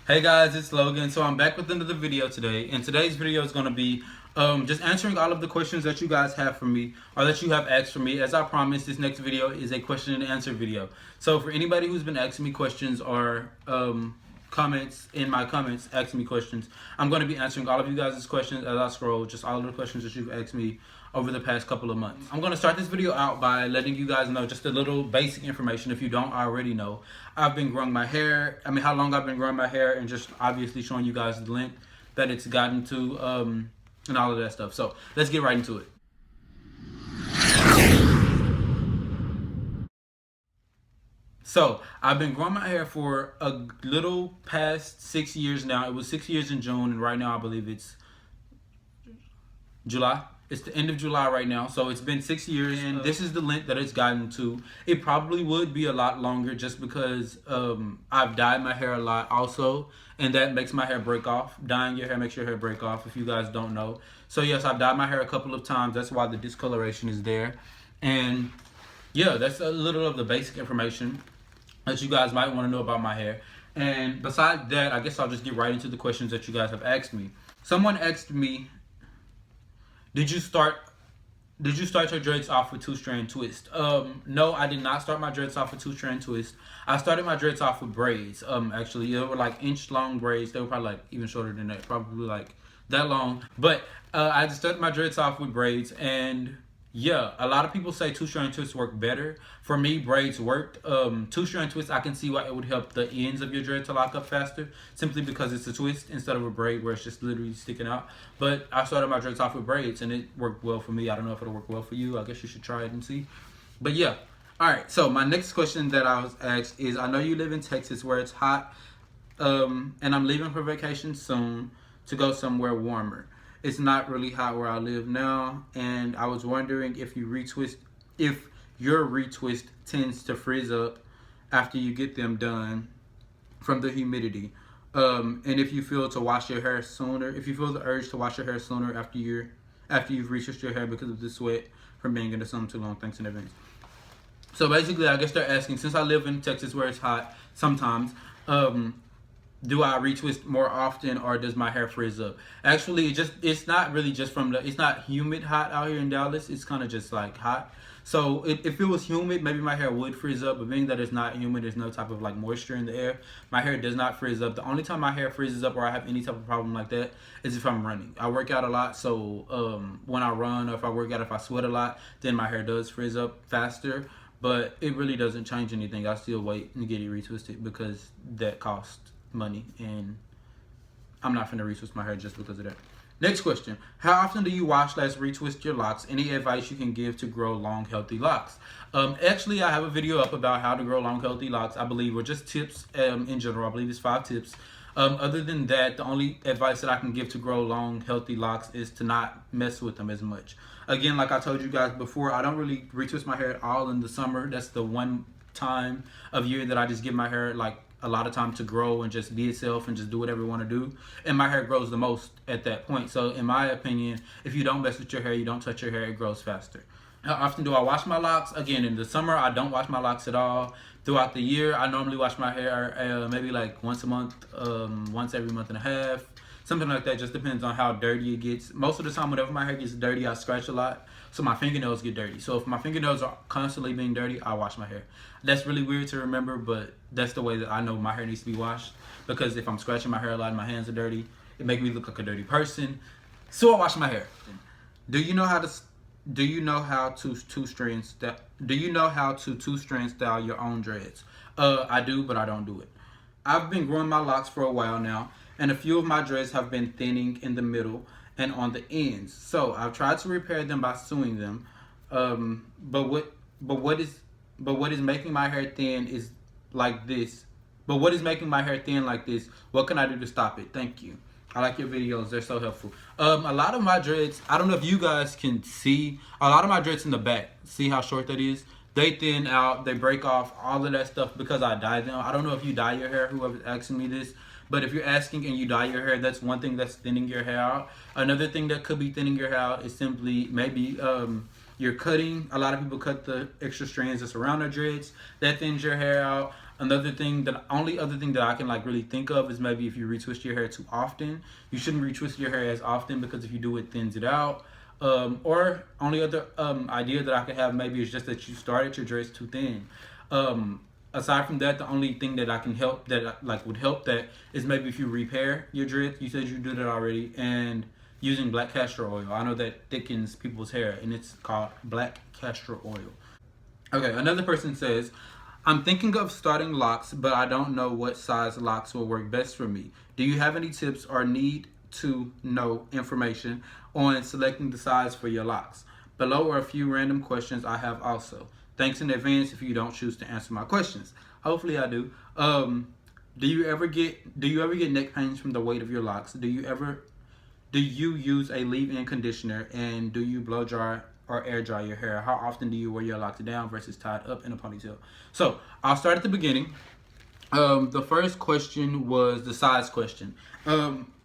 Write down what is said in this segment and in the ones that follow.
Hey guys, it's Logan. So I'm back with another video today, and today's video is going to be just answering all of the questions that you guys have for me, or that you have asked for me. As I promised, this next video is a question and answer video. So for anybody who's been asking me questions or comments in my comments asking me questions, I'm going to be answering all of you guys' questions as I scroll, just all of the questions that you've asked me over the past couple of months. I'm going to start this video out by letting you guys know just a little basic information if you don't already know. I've been growing my hair, how long I've been growing my hair, and just obviously showing you guys the length that it's gotten to, and all of that stuff. So let's get right into it. So I've been growing my hair for a little past 6 years now. It was 6 years in June, and right now I believe it's July. It's the end of July right now, so it's been 6 years, and this is the length that it's gotten to. It probably would be a lot longer just because I've dyed my hair a lot also, and that makes my hair break off. Dyeing your hair makes your hair break off, if you guys don't know. So yes, I've dyed my hair a couple of times. That's why the discoloration is there. And yeah, that's a little of the basic information that you guys might want to know about my hair. And besides that, I guess I'll just get right into the questions that you guys have asked me. Someone asked me, Did you start your dreads off with 2-strand twist? No, I did not start my dreads off with 2-strand twist. I started my dreads off with braids. Actually, they were like inch-long braids. They were probably like even shorter than that, probably like that long. But I just started my dreads off with braids, and yeah, a lot of people say 2-strand twists work better. For me, braids worked. 2-strand twists, I can see why it would help the ends of your dread to lock up faster, simply because it's a twist instead of a braid where it's just literally sticking out. But I started my dreads off with braids, and it worked well for me. I don't know if it'll work well for you. I guess you should try it and see. But yeah. All right, so my next question that I was asked is, I know you live in Texas where it's hot, and I'm leaving for vacation soon to go somewhere warmer. It's not really hot where I live now, and I was wondering if your retwist tends to frizz up after you get them done from the humidity, and if you feel to wash your hair sooner, if you feel the urge to wash your hair sooner after you've retwisted your hair because of the sweat from being in the sun too long. Thanks in advance. So basically, I guess they're asking, since I live in Texas where it's hot sometimes, do I retwist more often, or does my hair frizz up? Actually, it's not really just it's not humid hot out here in Dallas. It's kind of just like hot. So if it was humid, maybe my hair would frizz up. But being that it's not humid, there's no type of like moisture in the air, my hair does not frizz up. The only time my hair frizzes up or I have any type of problem like that is if I'm running. I work out a lot, so when I run, or if I work out, if I sweat a lot, then my hair does frizz up faster. But it really doesn't change anything. I still wait and get it retwisted because that costs money, and I'm not finna retwist my hair just because of that. Next question: how often do you wash / retwist your locks? Any advice you can give to grow long, healthy locks? Actually, I have a video up about how to grow long, healthy locks. I believe, or just tips in general. I believe it's 5 tips. Other than that, the only advice that I can give to grow long, healthy locks is to not mess with them as much. Again, like I told you guys before, I don't really retwist my hair at all in the summer. That's the one time of year that I just give my hair like a lot of time to grow and just be itself and just do whatever you want to do, and my hair grows the most at that point. So in my opinion, if you don't mess with your hair, you don't touch your hair, it grows faster. How often do I wash my locks? Again, in the summer, I don't wash my locks at all. Throughout the year, I normally wash my hair maybe like once a month, once every month and a half, something like that. Just depends on how dirty it gets. Most of the time, whenever my hair gets dirty, I scratch a lot, so my fingernails get dirty. So if my fingernails are constantly being dirty, I wash my hair. That's really weird to remember, but that's the way that I know my hair needs to be washed, because if I'm scratching my hair a lot and my hands are dirty, it makes me look like a dirty person. So I wash my hair. Do you know how to 2-strand style your own dreads? I do, but I don't do it. I've been growing my locks for a while now, and a few of my dreads have been thinning in the middle and on the ends. So I've tried to repair them by sewing them. But what is making my hair thin is like this. But what is making my hair thin like this? What can I do to stop it? Thank you. I like your videos. They're so helpful. A lot of my dreads, I don't know if you guys can see, a lot of my dreads in the back, see how short that is? They thin out, they break off, all of that stuff because I dye them. I don't know if you dye your hair, whoever's asking me this, but if you're asking and you dye your hair, that's one thing that's thinning your hair out. Another thing that could be thinning your hair out is simply maybe you're cutting. A lot of people cut the extra strands that's around their dreads. That thins your hair out. The only other thing that I can like really think of is maybe if you retwist your hair too often. You shouldn't retwist your hair as often because if you do, it thins it out. Or only other idea that I could have maybe is just that you started your dreads too thin. Aside from that, the only thing that I can help that like would help that is maybe if you repair your dreads. You said you did it already, and using black castor oil. I know that thickens people's hair, and it's called black castor oil. Okay, another person says, I'm thinking of starting locks, but I don't know what size locks will work best for me. Do you have any tips or need to know information on selecting the size for your locks? Below are a few random questions I have also. Thanks in advance if you don't choose to answer my questions. Hopefully I do. Do you ever get neck pains from the weight of your locks? Do you use a leave-in conditioner, and do you blow dry or air dry your hair? How often do you wear your locks down versus tied up in a ponytail? So I'll start at the beginning. The first question was the size question.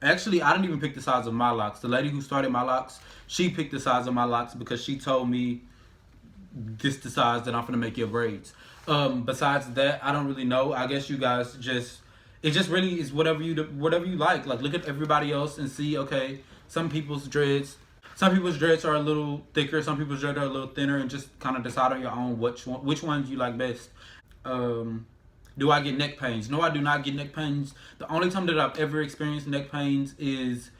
Actually, I didn't even pick the size of my locks. The lady who started my locks, she picked the size of my locks because she told me this the size that I'm gonna make your braids. Besides that, I don't really know. I guess you guys it just really is whatever you like. Like look at everybody else and see. Okay, some people's dreads are a little thicker. Some people's dreads are a little thinner, and just kind of decide on your own which ones you like best. Do I get neck pains? No, I do not get neck pains. The only time that I've ever experienced neck pains is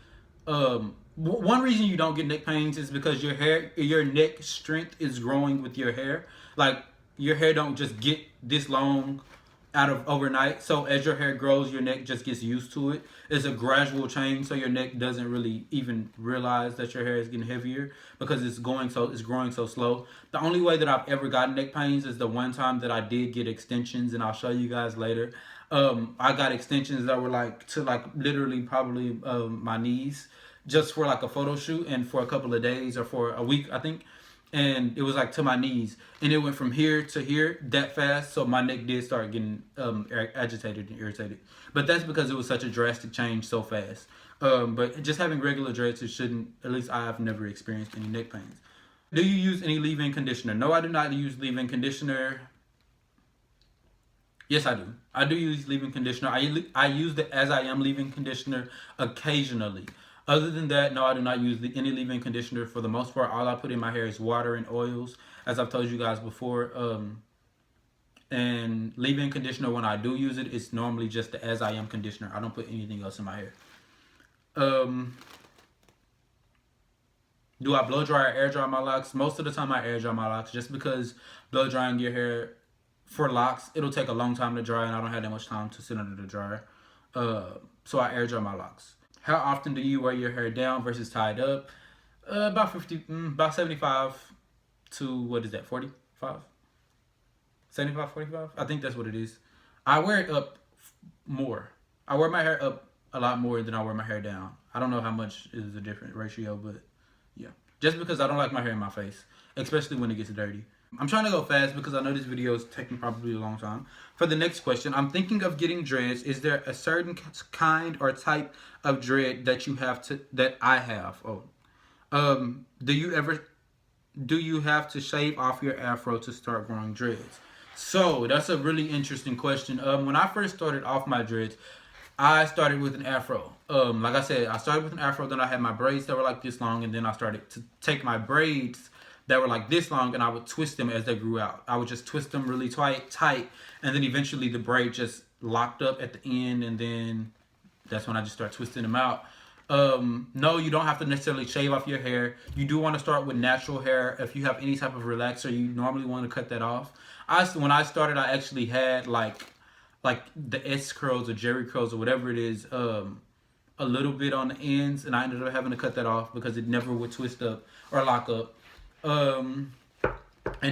one reason you don't get neck pains is because your neck strength is growing with your hair. Like your hair don't just get this long out of overnight. So as your hair grows, your neck just gets used to it. It's a gradual change, so your neck doesn't really even realize that your hair is getting heavier because it's growing so slow. The only way that I've ever gotten neck pains is the one time that I did get extensions, and I'll show you guys later. I got extensions that were like to like literally probably my knees, just for like a photo shoot and for a couple of days or for a week, I think. And it was like to my knees, and it went from here to here that fast, so my neck did start getting agitated and irritated. But that's because it was such a drastic change so fast. But just having regular dreads, it shouldn't, at least I have never experienced any neck pains. Do you use any leave-in conditioner? No, I do not use leave-in conditioner. Yes, I do. I do use leave-in conditioner. I use the As I Am leave-in conditioner occasionally. Other than that, no, I do not use any leave-in conditioner. For the most part, all I put in my hair is water and oils, as I've told you guys before. And leave-in conditioner, when I do use it, it's normally just the As I Am conditioner. I don't put anything else in my hair. Do I blow dry or air dry my locks? Most of the time I air dry my locks, just because blow drying your hair for locks, it'll take a long time to dry, and I don't have that much time to sit under the dryer. So I air dry my locks. How often do you wear your hair down versus tied up? About 75 to, what is that, 45? 75, 45? I think that's what it is. I wear it up more. I wear my hair up a lot more than I wear my hair down. I don't know how much is a different ratio, but yeah. Just because I don't like my hair in my face, especially when it gets dirty. I'm trying to go fast because I know this video is taking probably a long time. For the next question, I'm thinking of getting dreads. Is there a certain kind or type of dread that I have? Do you have to shave off your afro to start growing dreads? So that's a really interesting question. When I first started off my dreads, I started with an afro. Like I said, I started with an afro, then I had my braids that were like this long, and then I started to take my braids that were like this long, and I would twist them as they grew out. I would just twist them really tight, and then eventually the braid just locked up at the end, and then that's when I just start twisting them out. No, you don't have to necessarily shave off your hair. You do want to start with natural hair. If you have any type of relaxer, you normally want to cut that off. When I started, I actually had like the S curls or Jerry curls or whatever it is, a little bit on the ends, and I ended up having to cut that off because it never would twist up or lock up. And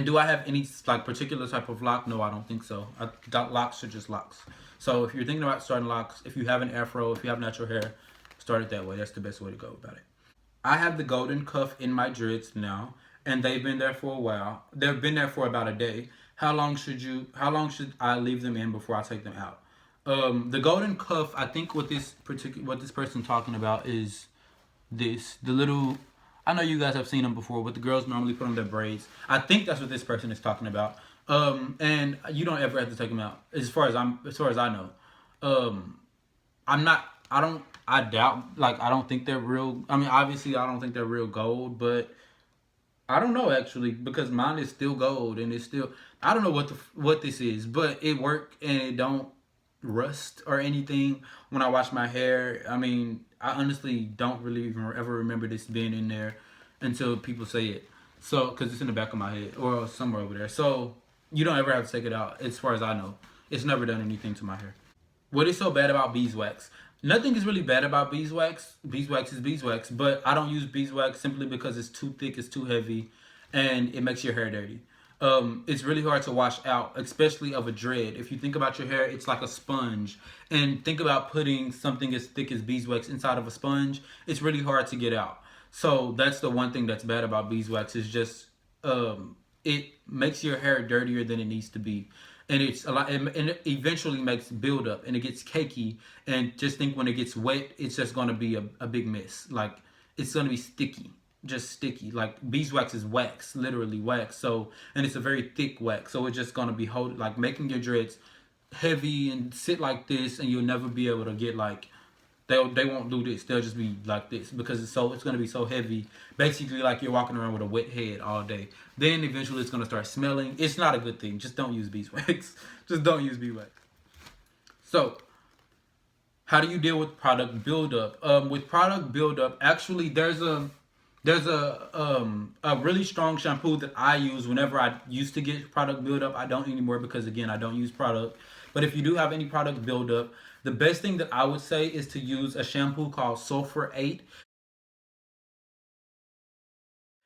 do I have any like particular type of lock? No, I don't think so. Locks are just locks. So if you're thinking about starting locks, if you have an afro, if you have natural hair, start it that way. That's the best way to go about it. I have the golden cuff in my dreads now, and they've been there for a while. They've been there for about a day. How long should I leave them in before I take them out? The golden cuff, I think what this person's talking about is the little, I know you guys have seen them before, but the girls normally put on their braids. I think that's what this person is talking about. And you don't ever have to take them out. As far as I know, um, I'm not. I don't. I doubt. Like I don't think they're real. I mean, obviously, I don't think they're real gold, but I don't know actually because mine is still gold and it's still. I don't know what this is, but it worked and it don't rust or anything when I wash my hair. I mean, I honestly don't really even ever remember this being in there until people say it. So, because it's in the back of my head or somewhere over there. So, you don't ever have to take it out, as far as I know. It's never done anything to my hair. What is so bad about beeswax? Nothing is really bad about beeswax. Beeswax is beeswax, but I don't use beeswax simply because it's too thick, it's too heavy, and it makes your hair dirty. It's really hard to wash out, especially of a dread. If you think about your hair, it's like a sponge. And think about putting something as thick as beeswax inside of a sponge. It's really hard to get out. So that's the one thing that's bad about beeswax is just it makes your hair dirtier than it needs to be. And it's a lot, and it eventually makes buildup and it gets cakey. And just think when it gets wet, it's just going to be a big mess. Like it's going to be sticky, just sticky. Like beeswax is wax, literally wax. So, and it's a very thick wax. So it's just going to be like making your dreads heavy and sit like this, and you'll never be able to get like they won't do this. They'll just be like this because it's gonna be so heavy. Basically, like you're walking around with a wet head all day. Then eventually it's gonna start smelling. It's not a good thing. Just don't use beeswax. Just don't use beeswax. So, how do you deal with product buildup? With product buildup, actually, there's a really strong shampoo that I use whenever I used to get product buildup. I don't anymore because again I don't use product. But if you do have any product buildup, the best thing that I would say is to use a shampoo called Sulfur 8.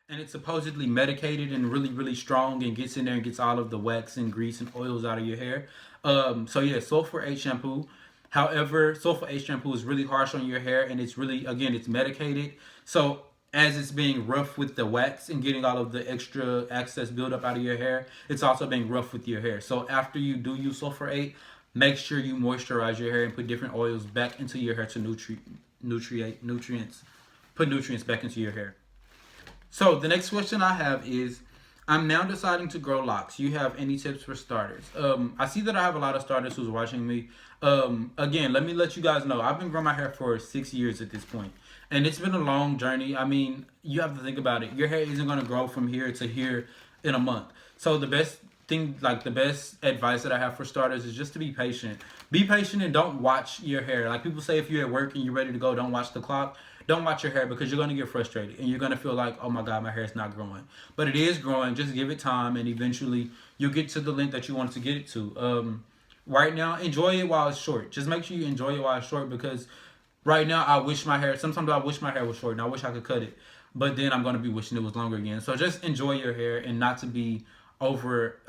And it's supposedly medicated and really, really strong and gets in there and gets all of the wax and grease and oils out of your hair. So yeah, Sulfur 8 shampoo. However, Sulfur 8 shampoo is really harsh on your hair and it's really, again, it's medicated. So as it's being rough with the wax and getting all of the extra excess buildup out of your hair, it's also being rough with your hair. So after you do use Sulfur 8, make sure you moisturize your hair and put different oils back into your hair to put nutrients back into your hair. So the next question I have is, I'm now deciding to grow locks. You have any tips for starters? I see that I have a lot of starters who's watching me. Again, let me let you guys know, I've been growing my hair for 6 years at this point. And it's been a long journey. I mean, you have to think about it. Your hair isn't going to grow from here to here in a month. So the best thing, like the best advice that I have for starters is just to be patient. Be patient and don't watch your hair. Like people say, if you're at work and you're ready to go, don't watch the clock. Don't watch your hair because you're going to get frustrated and you're going to feel like, oh my God, my hair is not growing. But it is growing. Just give it time and eventually you'll get to the length that you want to get it to. Right now, enjoy it while it's short. Just make sure you enjoy it while it's short because right now sometimes I wish my hair was short and I wish I could cut it. But then I'm going to be wishing it was longer again. So just enjoy your hair and not to be over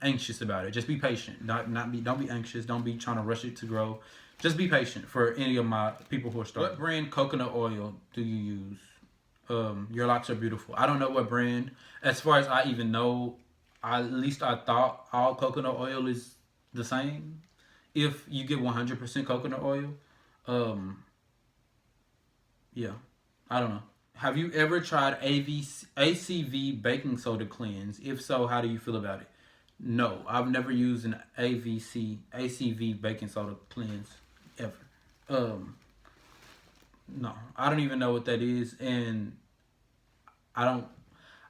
anxious about it. Just be patient. Don't be anxious. Don't be trying to rush it to grow. Just be patient for any of my people who are starting. What brand coconut oil do you use? Your locks are beautiful. I don't know what brand. As far as I even know, at least I thought all coconut oil is the same. If you get 100% coconut oil, yeah, I don't know. Have you ever tried ACV baking soda cleanse? If so, how do you feel about it? No, I've never used an ACV baking soda cleanse ever. No, I don't even know what that is, and I don't.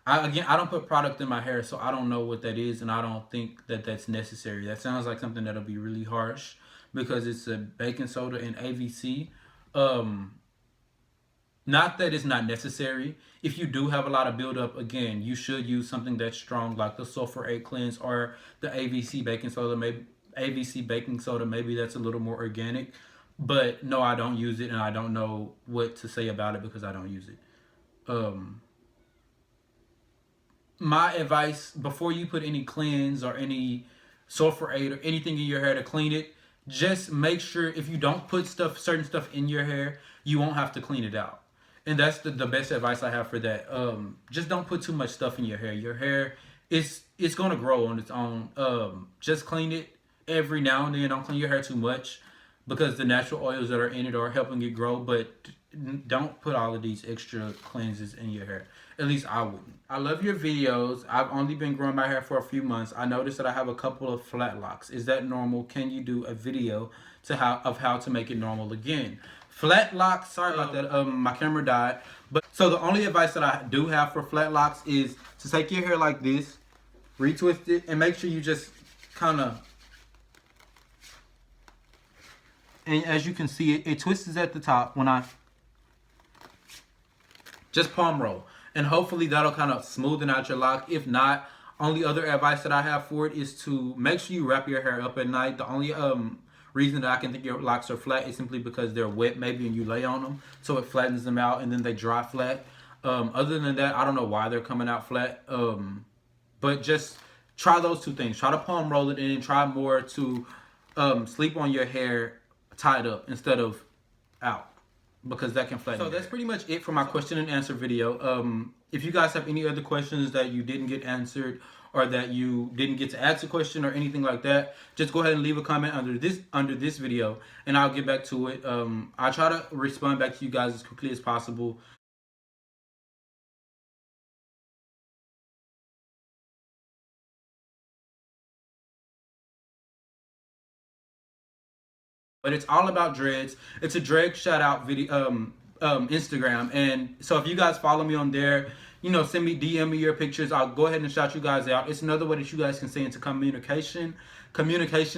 I don't put product in my hair, so I don't know what that is, and I don't think that that's necessary. That sounds like something that'll be really harsh because it's a baking soda and AVC. Not that it's not necessary. If you do have a lot of buildup, again, you should use something that's strong like the Sulfur 8 cleanse or the AVC baking soda. Maybe AVC baking soda, maybe that's a little more organic. But no, I don't use it, and I don't know what to say about it because I don't use it. My advice, before you put any cleanse or any Sulfur 8 or anything in your hair to clean it, just make sure if you don't put certain stuff in your hair, you won't have to clean it out. And that's the best advice I have for that. Just don't put too much stuff in your hair. Your hair it's gonna grow on its own. Just clean it every now and then. Don't clean your hair too much because the natural oils that are in it are helping it grow. But don't put all of these extra cleanses in your hair. At least I wouldn't. I love your videos. I've only been growing my hair for a few months. I noticed that I have a couple of flat locks. Is that normal? Can you do a video of how to make it normal again? Flat locks, sorry about that. My camera died. But so the only advice that I do have for flat locks is to take your hair like this, retwist it, and make sure you just kind of, and as you can see, it twists at the top when I just palm roll. And hopefully that'll kind of smoothen out your lock. If not, only other advice that I have for it is to make sure you wrap your hair up at night. The only reason that I can think your locks are flat is simply because they're wet maybe and you lay on them. So it flattens them out and then they dry flat. Other than that, I don't know why they're coming out flat. But just try those two things. Try to palm roll it and then try more to sleep on your hair tied up instead of out, because that can flatten. So that's pretty much it for my question and answer video. If you guys have any other questions that you didn't get answered or that you didn't get to ask a question or anything like that, just go ahead and leave a comment under this video and I'll get back to it. I'll try to respond back to you guys as quickly as possible. But it's all about dreads. It's a dread shout out video, Instagram. And so if you guys follow me on there, you know, DM me your pictures. I'll go ahead and shout you guys out. It's another way that you guys can stay into communication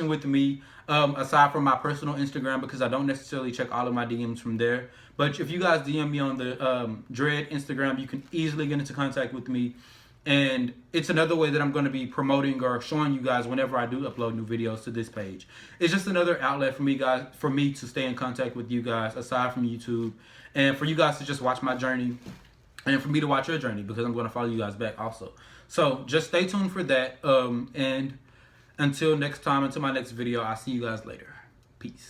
with me, aside from my personal Instagram, because I don't necessarily check all of my DMs from there. But if you guys DM me on the Dread Instagram, you can easily get into contact with me. And it's another way that I'm going to be promoting or showing you guys whenever I do upload new videos to this page. It's just another outlet for me, guys, for me to stay in contact with you guys aside from YouTube, and for you guys to just watch my journey, and for me to watch your journey, because I'm going to follow you guys back also. So just stay tuned for that. And until next time, until my next video, I'll see you guys later. Peace.